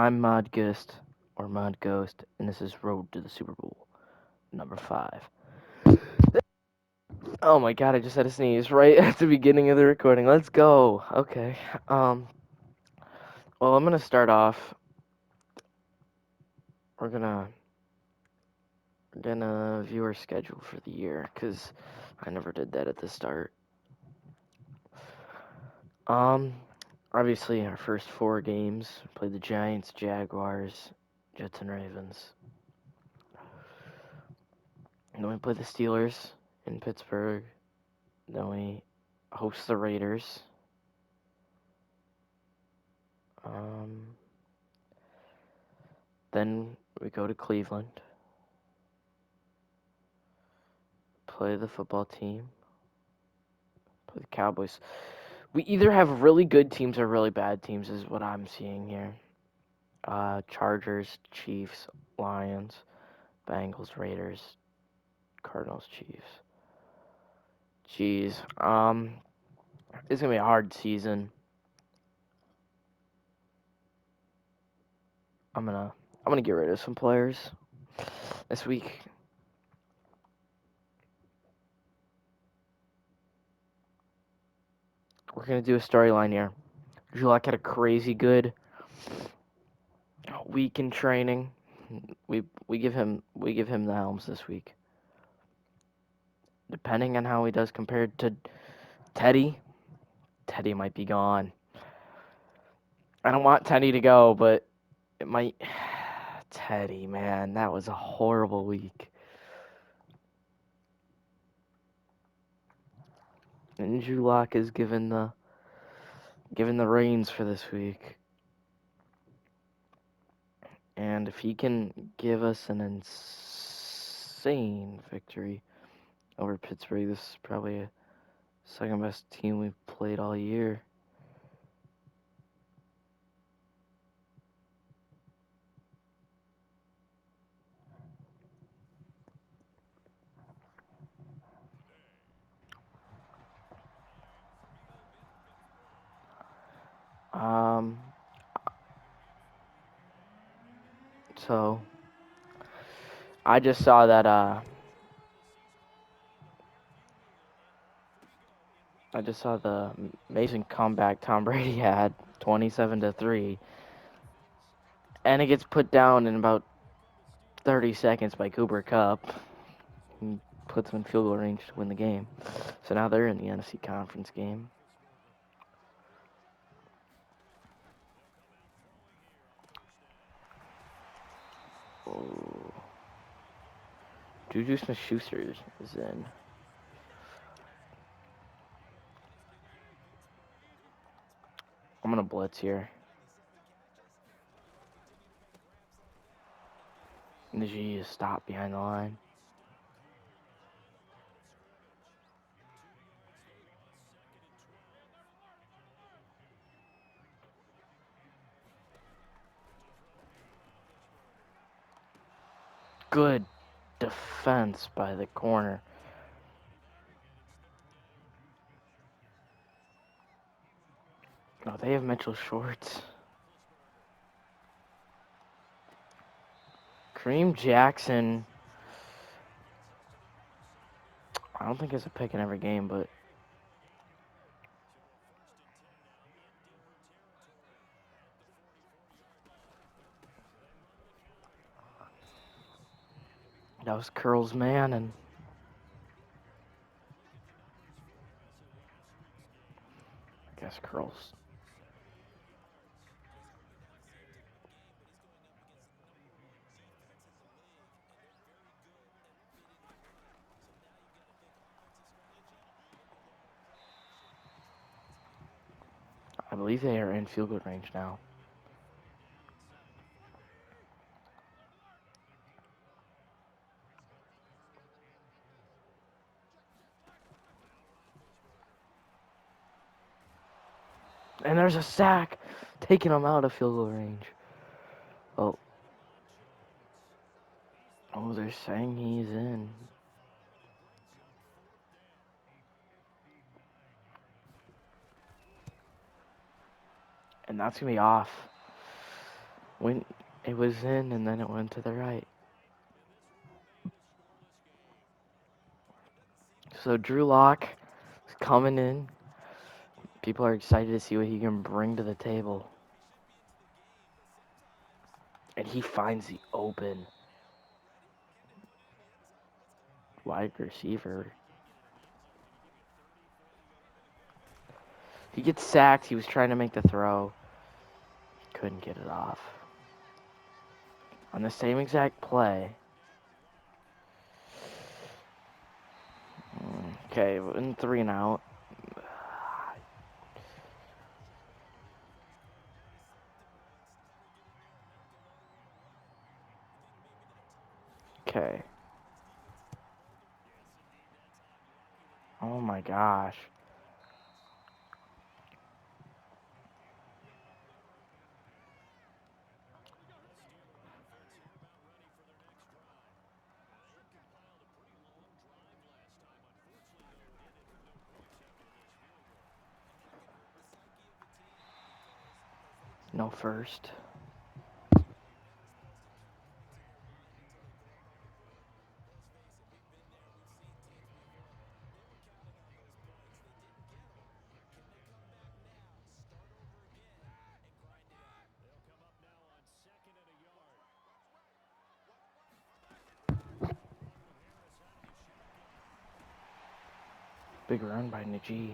I'm Mod Ghost, or Mod Ghost, and this is Road to the Super Bowl, number 5. Oh my god, I just had a sneeze right at the beginning of the recording. Let's go. Okay. Well, I'm gonna start off. We're gonna view our schedule for the year, because I never did that at the start. Um, Obviously, our first 4 games played the Giants, Jaguars, Jets, and Ravens. And then we played the Steelers in Pittsburgh. Then we host the Raiders. Then we go to Cleveland, play the football team, play the Cowboys. We either have really good teams or really bad teams, is what I'm seeing here. Chargers, Chiefs, Lions, Bengals, Raiders, Cardinals, Chiefs. Jeez, it's gonna be a hard season. I'm gonna get rid of some players this week. We're gonna do a storyline here. Drew Lock had a crazy good week in training. We give him the helms this week. Depending on how he does compared to Teddy might be gone. I don't want Teddy to go, but it might. Teddy, man, that was a horrible week. And Drew Lock is given the reins for this week. And if he can give us an insane victory over Pittsburgh, this is probably a second best team we've played all year. So I just saw that I just saw the amazing comeback Tom Brady had, 27-3, and it gets put down in about 30 seconds by Cooper Kupp. He puts them in field goal range to win the game. So now they're in the NFC Conference game. Oh. Juju Smith-Schuster is in. I'm gonna blitz here. Najee is stopped behind the line. Good defense by the corner. Oh, they have Mitchell Schwartz. Kareem Jackson. I don't think it's a pick in every game, but that was Curl's man, and I guess Curl's. I believe they are in field goal range now. And there's a sack, taking him out of field goal range. Oh. Oh, they're saying he's in. And that's going to be off. It was in, and then it went to the right. So Drew Lock is coming in. People are excited to see what he can bring to the table. And he finds the open wide receiver. He gets sacked. He was trying to make the throw. Couldn't get it off. On the same exact play. Okay, in 3 and out. Okay. Oh my gosh. No first. Big run by Najee.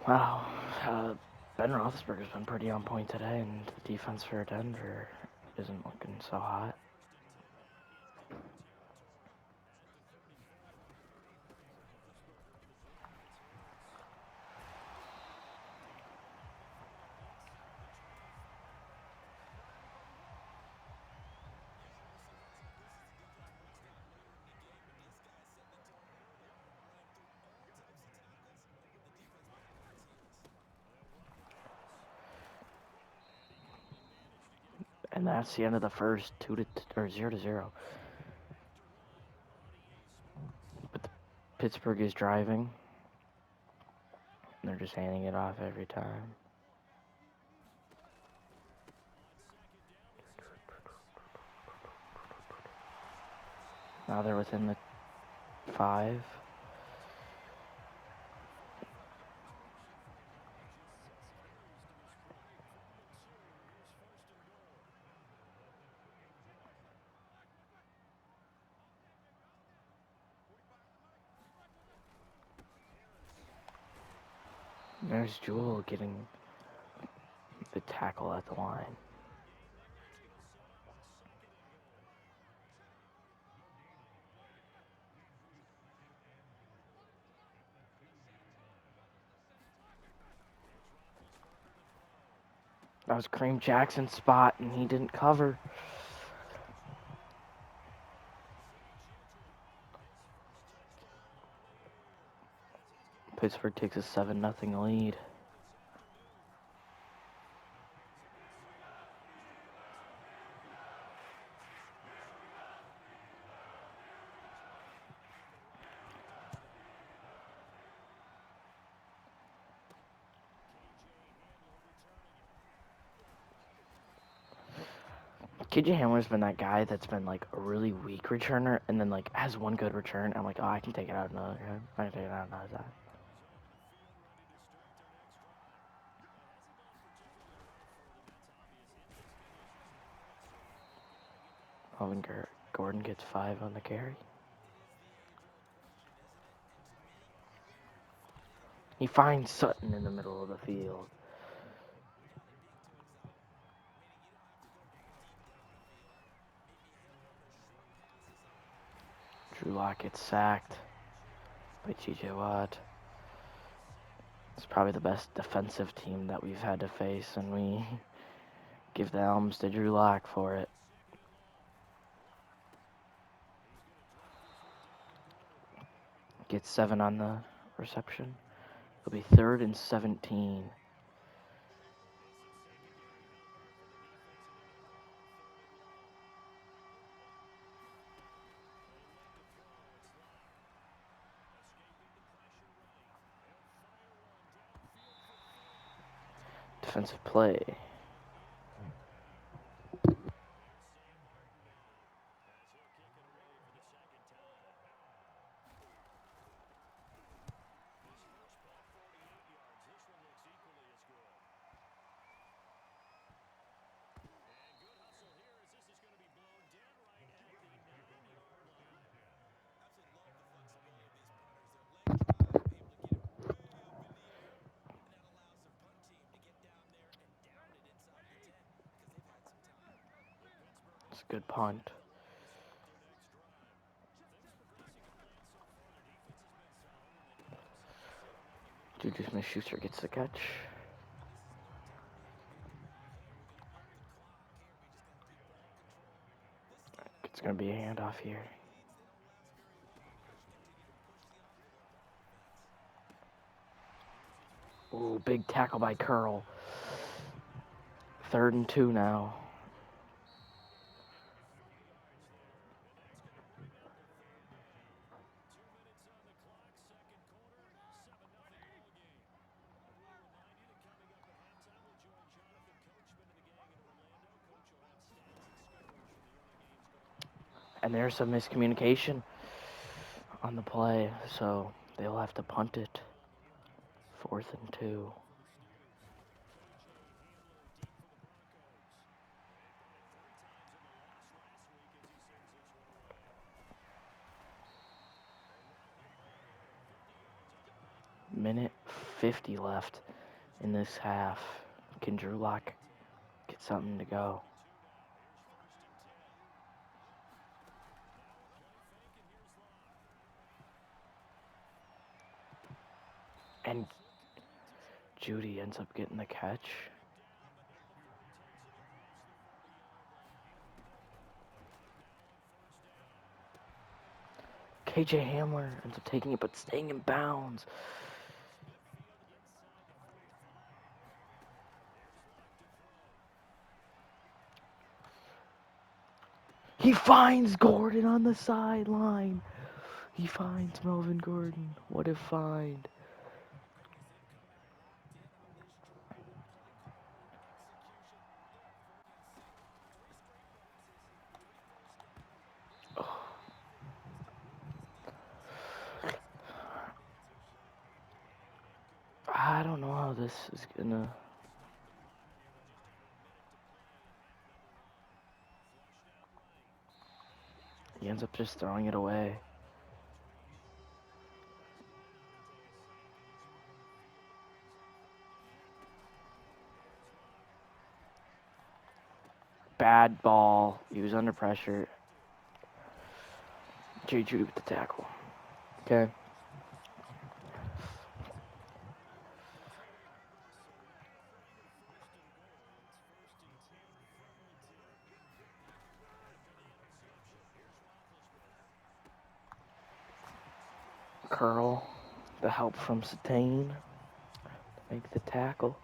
Wow. Ben Roethlisberger's been pretty on point today, and the defense for Denver isn't looking so hot. And that's the end of the first 0-0. But Pittsburgh is driving. And they're just handing it off every time. Now they're within the 5. There's Jewel getting the tackle at the line. That was Kareem Jackson's spot, and he didn't cover. Pittsburgh takes a 7-0 lead. KJ Hamler's been that guy that's been like a really weak returner and then like has one good return. I'm like, oh, I can take it out another guy. I can take it out another time. Melvin Gordon gets 5 on the carry. He finds Sutton in the middle of the field. Drew Lock gets sacked by TJ Watt. It's probably the best defensive team that we've had to face, and we give the Elms to Drew Lock for it. Gets 7 on the reception. It'll be 3rd and 17. Defensive play. It's a good punt. Juju Smith-Schuster gets the catch. It's going to be a handoff here. Ooh, big tackle by Curl. 3rd and 2 now. And there's some miscommunication on the play, so they'll have to punt it. 4th and 2. Minute 50 left in this half. Can Drew Lock get something to go? And Judy ends up getting the catch. KJ Hamler ends up taking it, but staying in bounds. He finds Gordon on the sideline. He finds Melvin Gordon. What a find. I don't know how this is gonna... He ends up just throwing it away. Bad ball. He was under pressure. Judy with the tackle. Okay. Curl. The help from Satane. Make the tackle.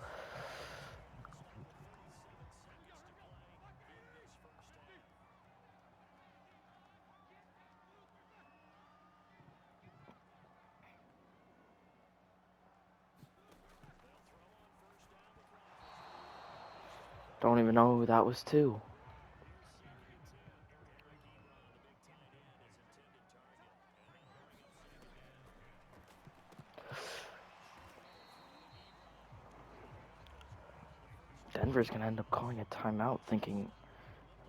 Don't even know who that was to. Denver's gonna end up calling a timeout thinking,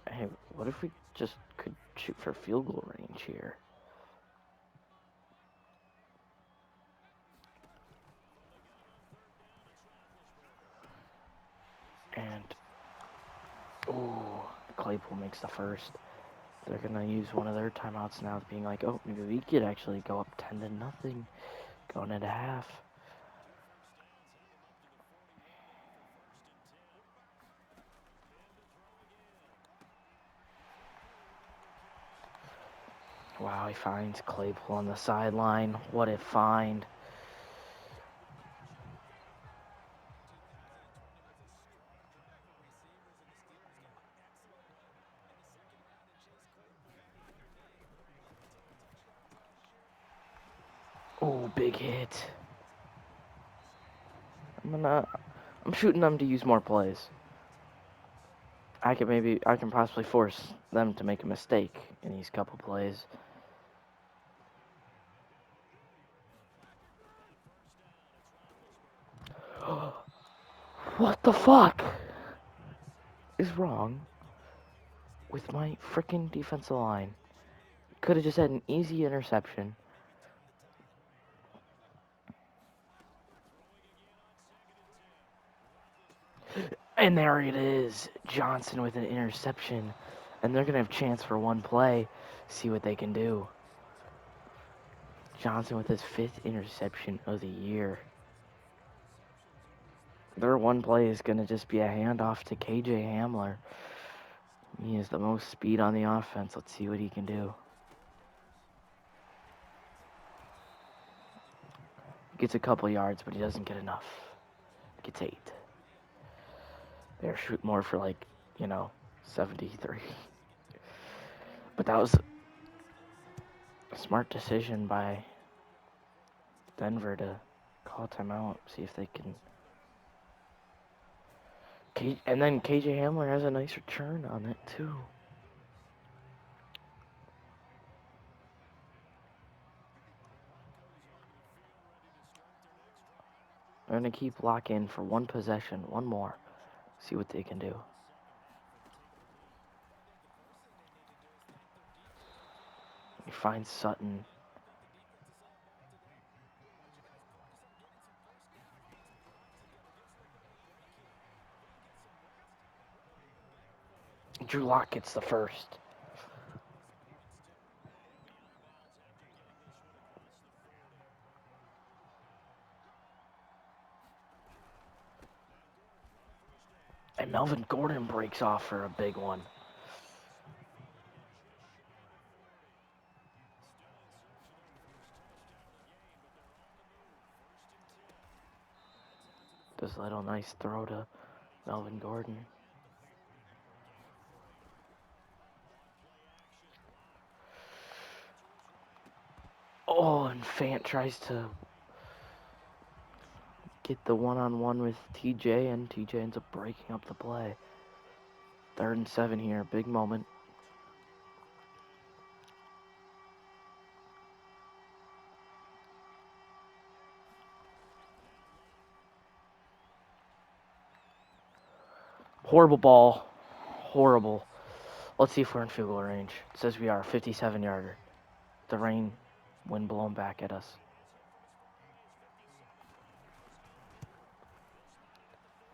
hey, what if we just could shoot for field goal range here? And, ooh, Claypool makes the first. They're gonna use one of their timeouts now, being like, oh, maybe we could actually go up 10-0 going into half. Wow, he finds Claypool on the sideline. What a find. big hit. I'm shooting them to use more plays. I can possibly force them to make a mistake in these couple plays. What the fuck is wrong with my freaking defensive line? Could have just had an easy interception. And there it is. Johnson with an interception. And they're going to have a chance for one play. See what they can do. Johnson with his 5th interception of the year. Their one play is going to just be a handoff to KJ Hamler. He has the most speed on the offense. Let's see what he can do. Gets a couple yards, but he doesn't get enough. Gets 8. They're shooting more for 73. But that was a smart decision by Denver to call timeout, see if they can. And then KJ Hamler has a nice return on it too. They're going to keep lock in for one possession, one more. See what they can do. He finds Sutton. Drew Lock gets the first. And Melvin Gordon breaks off for a big one. This little nice throw to Melvin Gordon. Oh, and Fant tries to get the one-on-one with TJ, and TJ ends up breaking up the play. 3rd and 7 here, big moment. Horrible ball. Horrible. Let's see if we're in field goal range. It says we are, 57-yarder. The wind blowing back at us.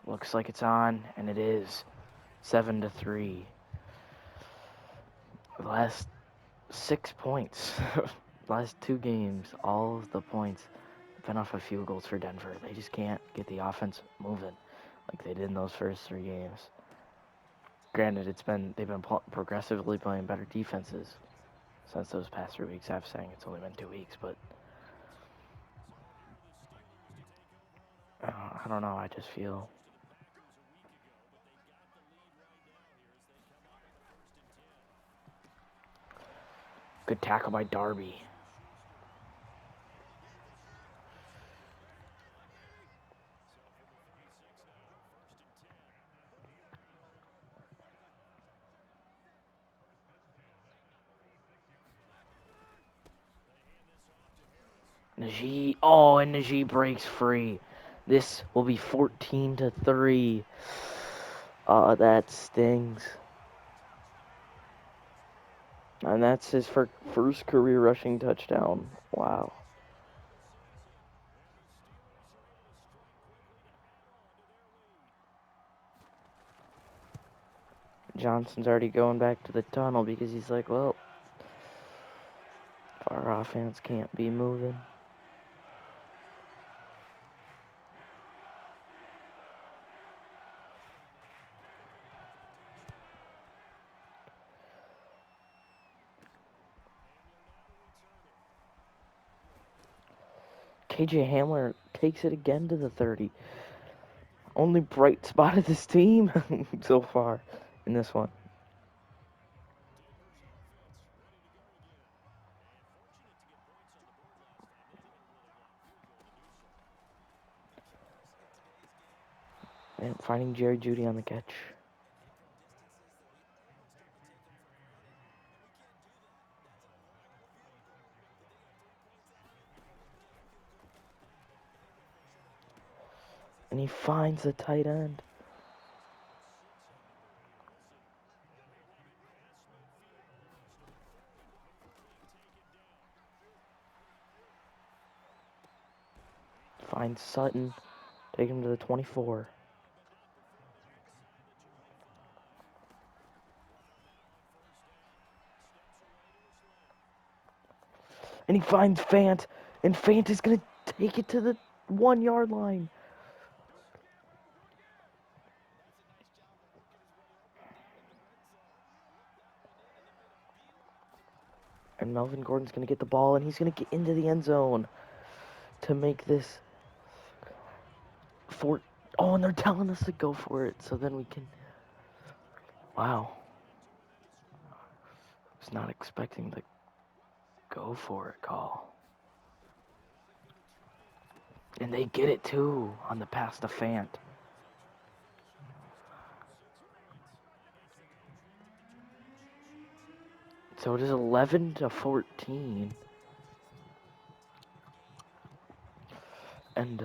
Looks like it's on, and it is. 7-3. The last 6 points. Last 2 games, all of the points have been off of field goals for Denver. They just can't get the offense moving like they did in those first 3 games. Granted, they've been progressively playing better defenses since those past 3 weeks. I'm saying it's only been 2 weeks, but I don't know. I just feel good tackle by Darby. Najee, and Najee breaks free. This will be 14-3. That stings. And that's his first career rushing touchdown. Wow. Johnson's already going back to the tunnel because he's like, well, our offense can't be moving. KJ Hamler takes it again to the 30. Only bright spot of this team so far in this one. And finding Jerry Judy on the catch. And he finds the tight end. Finds Sutton. Take him to the 24. And he finds Fant. And Fant is going to take it to the 1 yard line. And Melvin Gordon's going to get the ball, and he's going to get into the end zone to make this for. Oh, and they're telling us to go for it, so then we can. Wow. I was not expecting the go for it call. And they get it too on the pass to Fant. So it is 11-14. And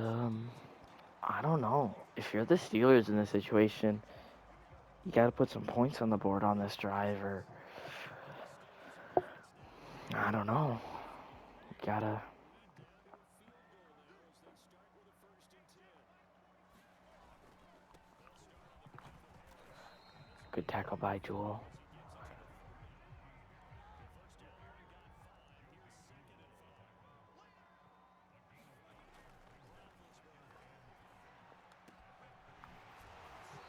I don't know. If you're the Steelers in this situation, you got to put some points on the board on this drive, or I don't know. You gotta. Good tackle by Jewell.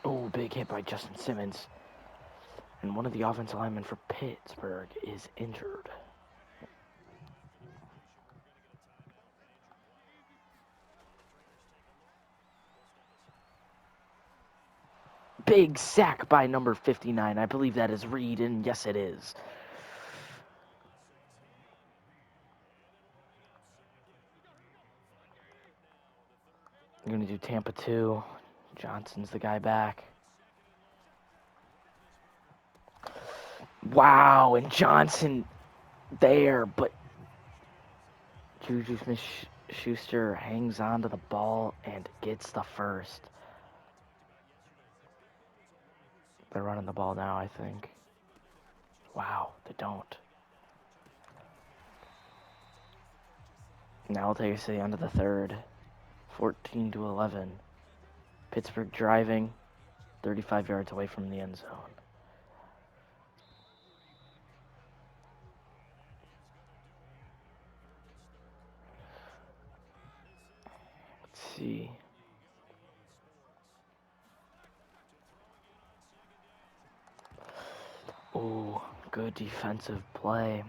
Oh, big hit by Justin Simmons. And one of the offensive linemen for Pittsburgh is injured. Big sack by number 59. I believe that is Reed, and yes, it is. I'm going to do Tampa 2. Johnson's the guy back. Wow, and Johnson there, but Juju Smith-Schuster hangs on to the ball and gets the first. They're running the ball now, I think. Wow, they don't. Now we'll take us to the end of the third. 14-11. Pittsburgh driving 35 yards away from the end zone. Let's see. Oh, good defensive play.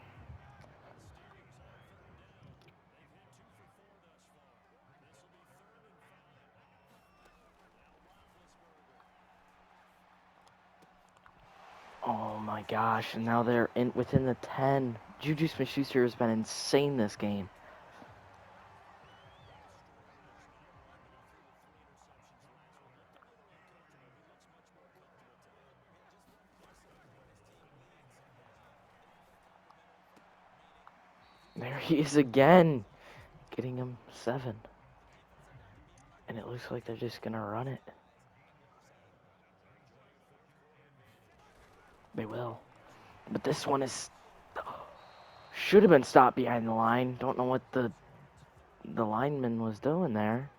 Oh my gosh, and now they're within the 10. Juju Smith-Schuster has been insane this game. There he is again, getting him 7. And it looks like they're just going to run it. They will. But this one should have been stopped behind the line. Don't know what the lineman was doing there.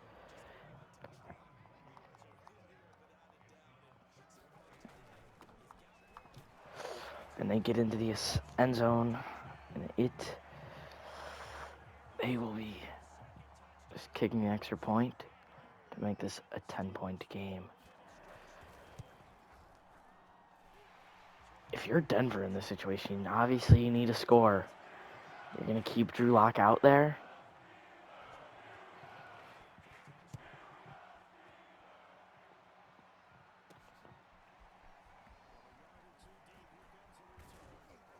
And they get into the end zone, and they will be just kicking the extra point to make this a 10-point game. If you're Denver in this situation, obviously you need a score. You're going to keep Drew Lock out there.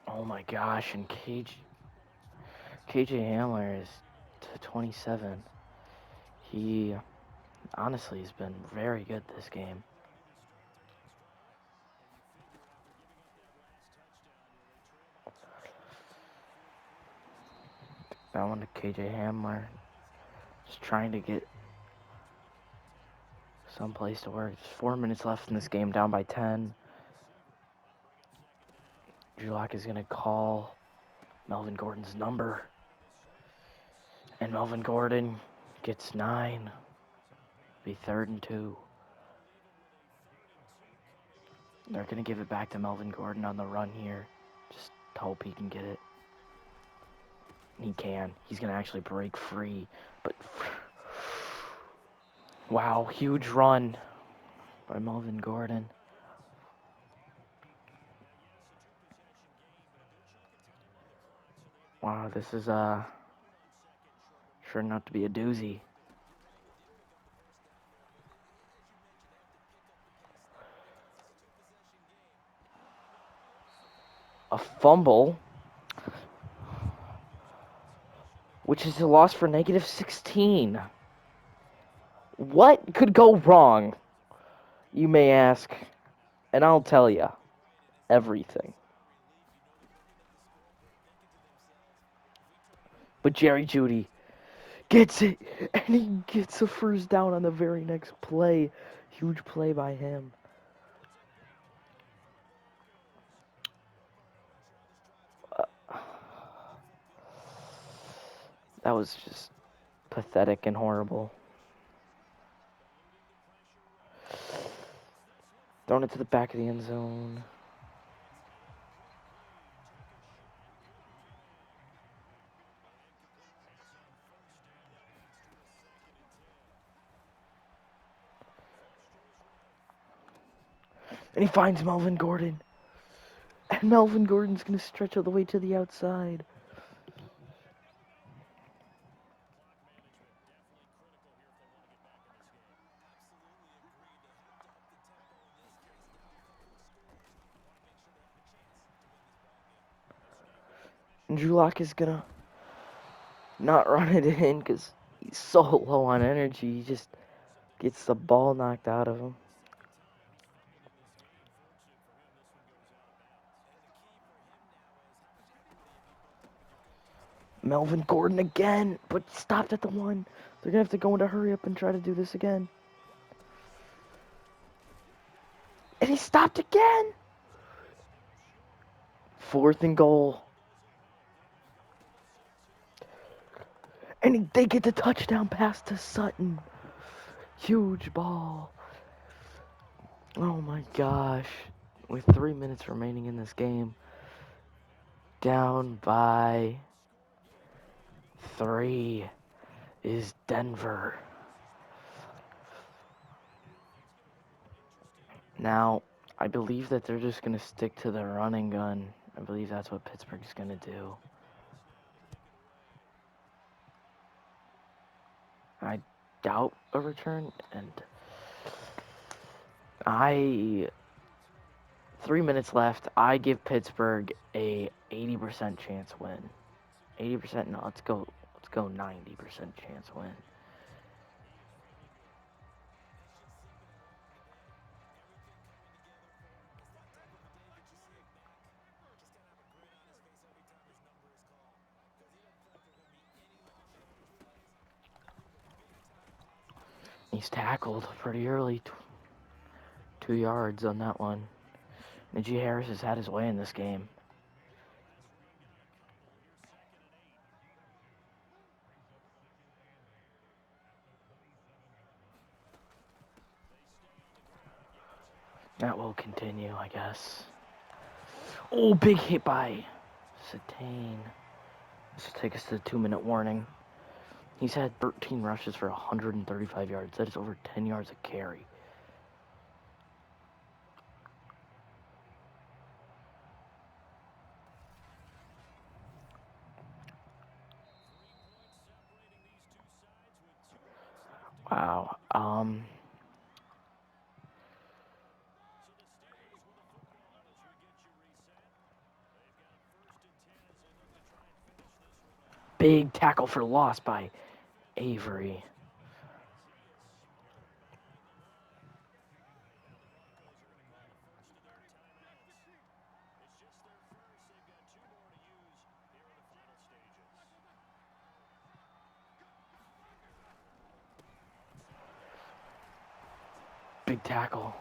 Oh my gosh, and KJ Hamler is to 27. He Honestly, he's been very good this game. That one to KJ Hamler. Just trying to get someplace to work. There's 4 minutes left in this game, down by 10. Drew Lock is going to call Melvin Gordon's number. And Melvin Gordon gets 9. Be 3rd and 2. They're going to give it back to Melvin Gordon on the run here. Just hope he can get it. He can. He's going to actually break free. But, wow, huge run by Melvin Gordon. Wow, this is sure not to be a doozy. A fumble, which is a loss for -16. What could go wrong, you may ask, and I'll tell you everything. But Jerry Jeudy gets it, and he gets a first down on the very next play. Huge play by him. That was just pathetic and horrible. Throwing it to the back of the end zone. And he finds Melvin Gordon. And Melvin Gordon's going to stretch all the way to the outside. And Drew Lock is going to not run it in because he's so low on energy. He just gets the ball knocked out of him. Melvin Gordon again, but stopped at the 1. They're going to have to go into hurry up and try to do this again. And he stopped again. 4th and goal. And they get the touchdown pass to Sutton. Huge ball. Oh my gosh. With 3 minutes remaining in this game. Down by 3 is Denver. Now, I believe that they're just going to stick to the running gun. I believe that's what Pittsburgh's going to do. I doubt a return, and 3 minutes left. I give Pittsburgh a 80% chance win. 80%? No, let's go 90% chance win. He's tackled pretty early. 2 yards on that one. Najee Harris has had his way in this game. That will continue, I guess. Oh, big hit by Satane. This will take us to the 2-minute warning. He's had 13 rushes for 135 yards. That is over 10 yards a carry. Wow. Big tackle for loss by Avery. Big tackle.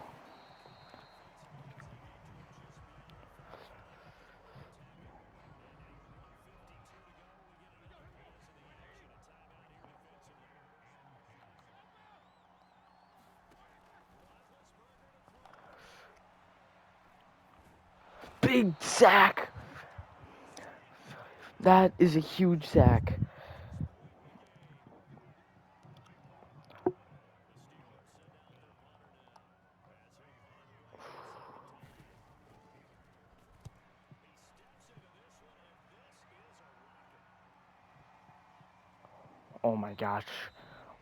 Big sack. That is a huge sack. Oh my gosh.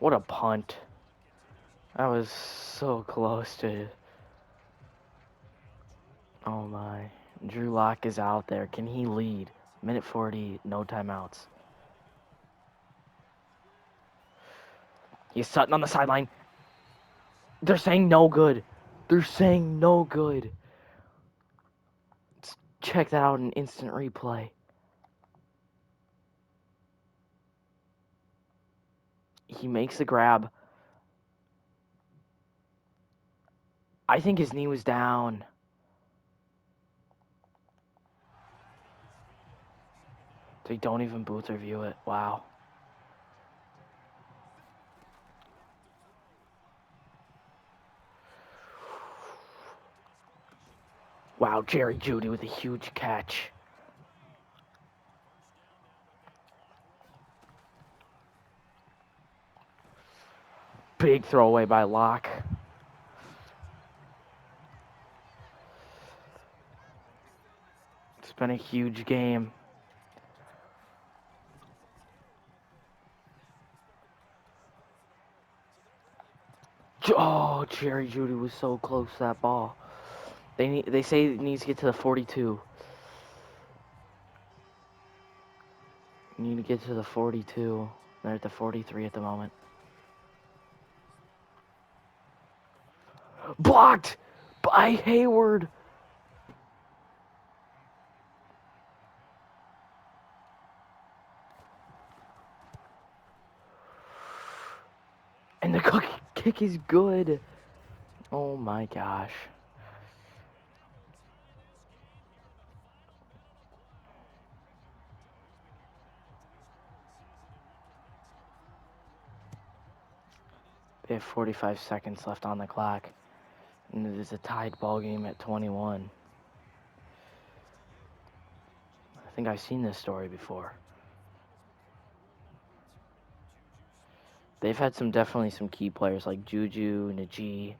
What a punt. That was so close to... Oh my. Drew Lock is out there. Can he lead? Minute 40, no timeouts. He's Sutton on the sideline. They're saying no good. They're saying no good. Let's check that out in instant replay. He makes the grab. I think his knee was down. They don't even booth review it. Wow. Wow, Jerry Jeudy with a huge catch. Big throwaway by Locke. It's been a huge game. Oh, Jerry Jeudy was so close to that ball. They say it needs to get to the 42. You need to get to the 42. They're at the 43 at the moment. Blocked by Hayward. And the kick is good. Oh my gosh. They have 45 seconds left on the clock. And it is a tied ball game at 21. I think I've seen this story before. They've had definitely some key players like Juju, Najee.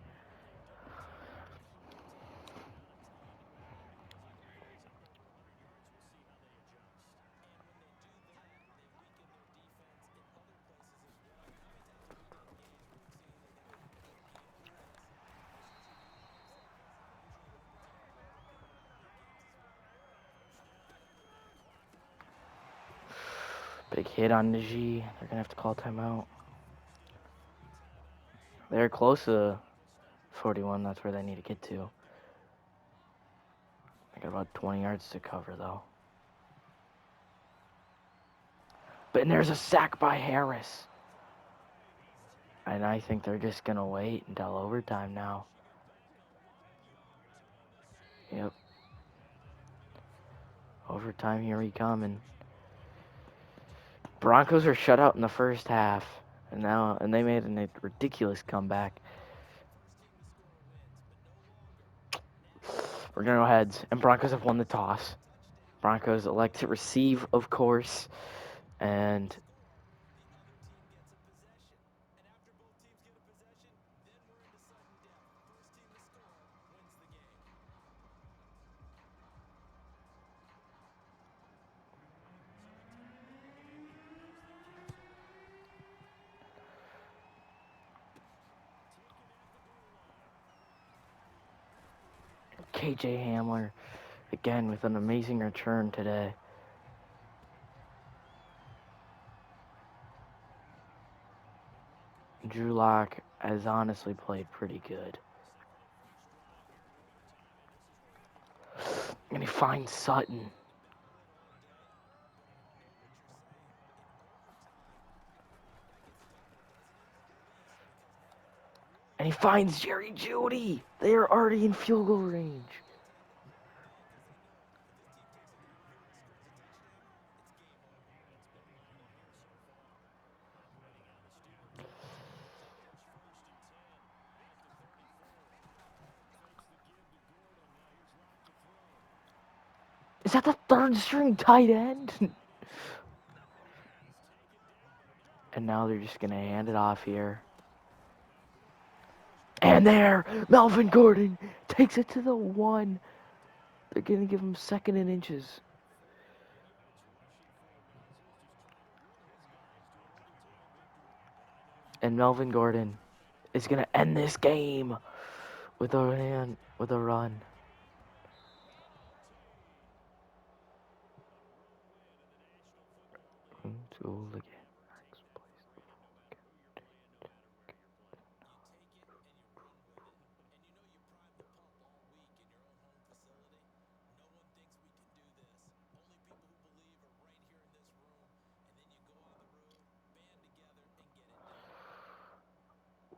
Big hit on Najee. They're going to have to call timeout. They're close to 41. That's where they need to get to. They got about 20 yards to cover, though. But there's a sack by Harris. And I think they're just going to wait until overtime now. Yep. Overtime, here we come. And Broncos are shut out in the first half. And they made a ridiculous comeback. We're going to go heads. And Broncos have won the toss. Broncos elect to receive, of course. And KJ Hamler, again, with an amazing return today. Drew Lock has honestly played pretty good. And he finds Sutton. And And he finds Jerry Jeudy. They are already in field goal range. Is that the third string tight end? And now they're just going to hand it off here. And there, Melvin Gordon takes it to the 1. They're going to give him 2nd and inches. And Melvin Gordon is going to end this game with a run.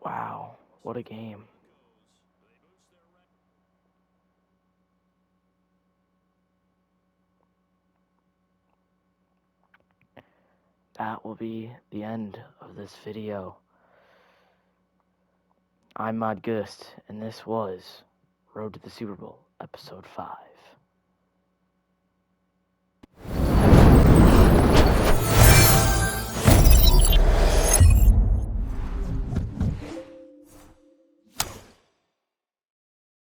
Wow, what a game. That will be the end of this video. I'm Mod Gust, and this was Road to the Super Bowl, Episode 5.